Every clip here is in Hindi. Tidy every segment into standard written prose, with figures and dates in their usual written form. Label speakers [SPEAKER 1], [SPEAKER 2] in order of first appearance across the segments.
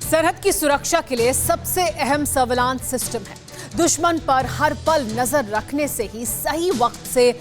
[SPEAKER 1] सरहद की सुरक्षा के लिए सबसे अहम सर्विलांस सिस्टम है। दुश्मन पर हर पल नजर रखने से ही सही वक्त से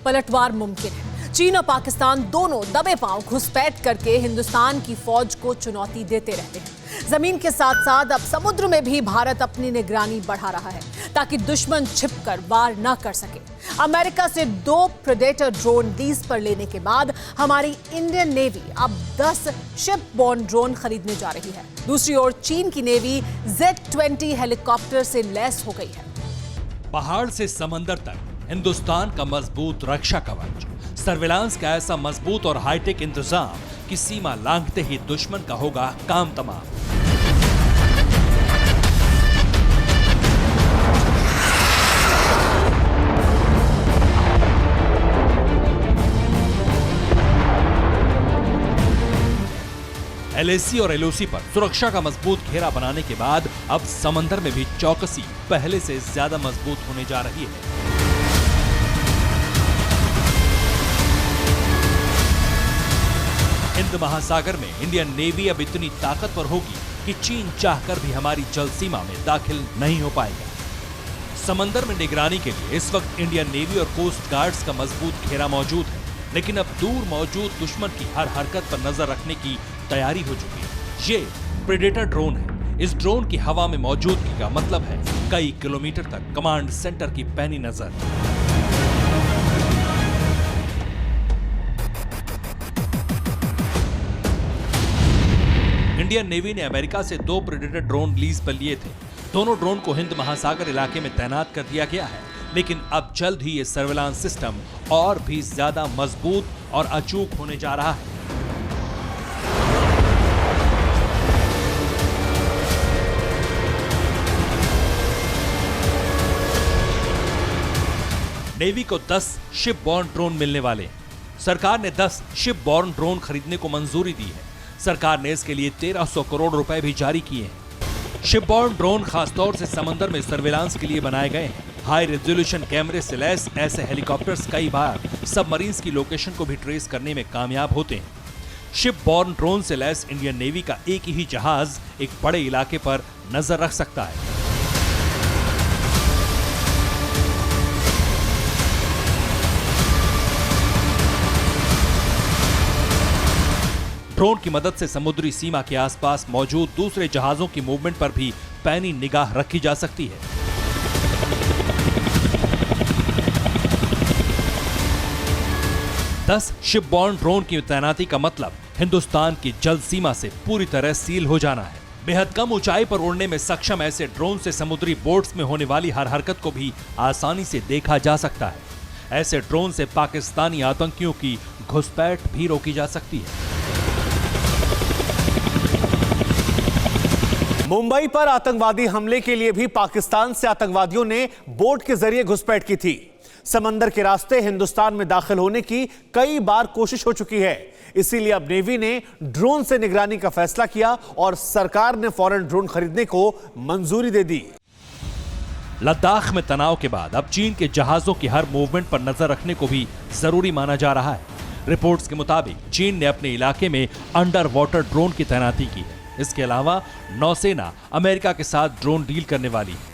[SPEAKER 1] पलटवार मुमकिन है। चीन और पाकिस्तान दोनों दबे पांव घुसपैठ करके हिंदुस्तान की फौज को चुनौती देते रहते हैं। जमीन के साथ साथ अब समुद्र में भी भारत अपनी निगरानी बढ़ा रहा है ताकि दुश्मन छिपकर वार न कर सके। अमेरिका से 2 प्रेडेटर ड्रोन लीज पर लेने के बाद हमारी इंडियन नेवी अब 10 शिप बॉर्न ड्रोन खरीदने जा रही है। दूसरी ओर चीन की नेवी Z-20 हेलीकॉप्टर से लैस हो गई है।
[SPEAKER 2] पहाड़ से समंदर तक हिंदुस्तान का मजबूत रक्षा कवच, सर्विलांस का ऐसा मजबूत और हाईटेक इंतजाम कि सीमा लांघते ही दुश्मन का होगा काम तमाम। LAC और LOC पर सुरक्षा का मजबूत घेरा बनाने के बाद अब समंदर में भी चौकसी पहले से ज्यादा मजबूत होने जा रही है। हिंद महासागर में इंडियन नेवी अब इतनी ताकतवर होगी कि चीन चाहकर भी हमारी जल सीमा में दाखिल नहीं हो पाएगा। समंदर में निगरानी के लिए इस वक्त इंडियन नेवी और कोस्ट गार्ड्स का मजबूत घेरा मौजूद है, लेकिन अब दूर मौजूद दुश्मन की हर हरकत पर नजर रखने की तैयारी हो चुकी है। ये प्रेडेटर ड्रोन है। इस ड्रोन की हवा में मौजूदगी का मतलब है कई किलोमीटर तक कमांड सेंटर की पैनी नजर। इंडियन नेवी ने अमेरिका से 2 प्रेडेटर ड्रोन लीज पर लिए थे। दोनों ड्रोन को हिंद महासागर इलाके में तैनात कर दिया गया है, लेकिन अब जल्द ही ये सर्विलांस सिस्टम और भी ज्यादा मजबूत और अचूक होने जा रहा है। नेवी को 10 शिप बॉर्न ड्रोन मिलने वाले हैं। सरकार ने 10 शिप बॉर्न ड्रोन खरीदने को मंजूरी दी है। सरकार ने इसके लिए 1300 करोड़ रुपए भी जारी किए हैं। शिप बॉर्न ड्रोन खासतौर से समंदर में सर्विलांस के लिए बनाए गए हैं। हाई रेजोल्यूशन कैमरे से लैस ऐसे हेलीकॉप्टर्स कई बार सबमरीन्स की लोकेशन को भी ट्रेस करने में कामयाब होते हैं। शिप बॉर्न ड्रोन से लैस इंडियन नेवी का एक ही जहाज एक बड़े इलाके पर नजर रख सकता है। ड्रोन की मदद से समुद्री सीमा के आसपास मौजूद दूसरे जहाजों की मूवमेंट पर भी पैनी निगाह रखी जा सकती है। दस शिप बॉर्न ड्रोन की तैनाती का मतलब हिंदुस्तान की जल सीमा से पूरी तरह सील हो जाना है। बेहद कम ऊंचाई पर उड़ने में सक्षम ऐसे ड्रोन से समुद्री बोट्स में होने वाली हर हरकत को भी आसानी से देखा जा सकता है। ऐसे ड्रोन से पाकिस्तानी आतंकियों की घुसपैठ भी रोकी जा सकती है।
[SPEAKER 3] मुंबई पर आतंकवादी हमले के लिए भी पाकिस्तान से आतंकवादियों ने बोट के जरिए घुसपैठ की थी। समंदर के रास्ते हिंदुस्तान में दाखिल होने की कई बार कोशिश हो चुकी है। इसीलिए अब नेवी ने ड्रोन से निगरानी का फैसला किया और सरकार ने फौरन ड्रोन खरीदने को मंजूरी दे दी।
[SPEAKER 2] लद्दाख में तनाव के बाद अब चीन के जहाजों की हर मूवमेंट पर नजर रखने को भी जरूरी माना जा रहा है। रिपोर्ट्स के मुताबिक चीन ने अपने इलाके में अंडर वाटर ड्रोन की तैनाती की है। इसके अलावा नौसेना अमेरिका के साथ ड्रोन डील करने वाली है।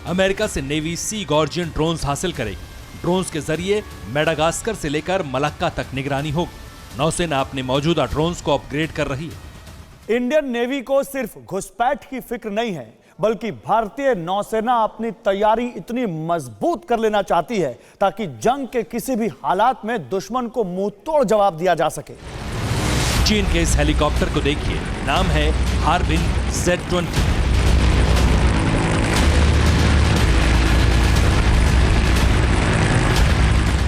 [SPEAKER 2] अमेरिका से नेवी सी गॉर्जियन ड्रोन्स हासिल करेगी। ड्रोन्स के जरिए मेडागास्कर से लेकर मलक्का तक निगरानी होगी। नौसेना अपने मौजूदा ड्रोन्स को अपग्रेड कर रही है।
[SPEAKER 4] इंडियन नेवी को सिर्फ घुसपैठ की फिक्र नहीं है, बल्कि भारतीय नौसेना अपनी तैयारी इतनी मजबूत कर लेना चाहती है ताकि जंग के किसी भी हालात में दुश्मन को मुंह तोड़ जवाब दिया जा सके।
[SPEAKER 2] चीन के इस हेलीकॉप्टर को देखिए, नाम है हार्बिन Z-20।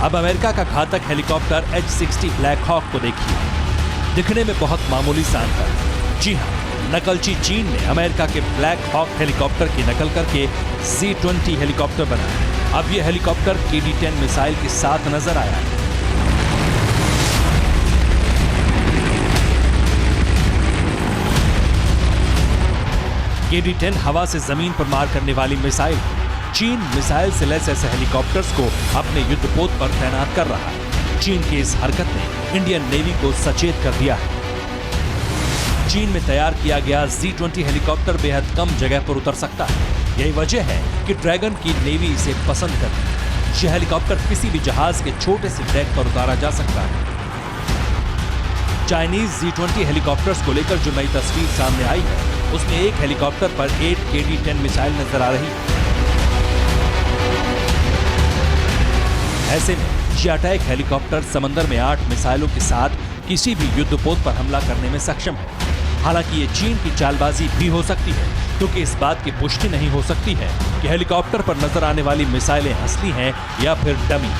[SPEAKER 2] अब अमेरिका का घातक हेलीकॉप्टर H-60 ब्लैक हॉक को देखिए, दिखने में बहुत मामूली शानदार। जी हां, नकलची चीन ने अमेरिका के ब्लैक हॉक हेलीकॉप्टर की नकल करके Z-20 हेलीकॉप्टर बनाया। अब यह हेलीकॉप्टर KD-10 मिसाइल के साथ नजर आया है। KD-10 हवा से जमीन पर मार करने वाली मिसाइल है। चीन मिसाइल से लैस ऐसे हेलीकॉप्टर्स को अपने युद्धपोत पर तैनात कर रहा है। चीन की इस हरकत ने इंडियन नेवी को सचेत कर दिया है। चीन में तैयार किया गया Z-20 हेलीकॉप्टर बेहद कम जगह पर उतर सकता है। यही वजह है कि ड्रैगन की नेवी इसे पसंद करती है। यह हेलीकॉप्टर किसी भी जहाज के छोटे से डेक पर उतारा जा सकता है। चाइनीज Z-20 हेलीकॉप्टर्स को लेकर जो नई तस्वीर सामने आई है, उसमें एक हेलीकॉप्टर पर 8 KD-10 मिसाइल नजर आ रही है। ऐसे में यह अटैक हेलीकॉप्टर समंदर में 8 मिसाइलों के साथ किसी भी युद्धपोत पर हमला करने में सक्षम है। हालांकि ये चीन की चालबाजी भी हो सकती है, क्योंकि इस बात की पुष्टि नहीं हो सकती है कि हेलीकॉप्टर पर नजर आने वाली मिसाइलें असली हैं या फिर डमी।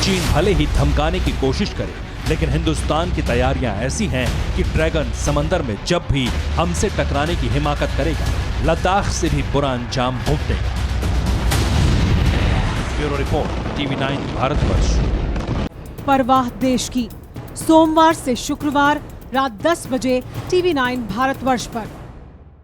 [SPEAKER 2] चीन भले ही धमकाने की कोशिश करे, लेकिन हिंदुस्तान की तैयारियां ऐसी हैं कि ड्रैगन समंदर में जब भी हमसे टकराने की हिमाकत करेगा, लद्दाख से भी बुरा अंजाम भुगतेगा। Bureau report, TV9 Bharatvarsh.
[SPEAKER 1] परवाह देश की, सोमवार से शुक्रवार रात 10 बजे TV9 भारतवर्ष पर।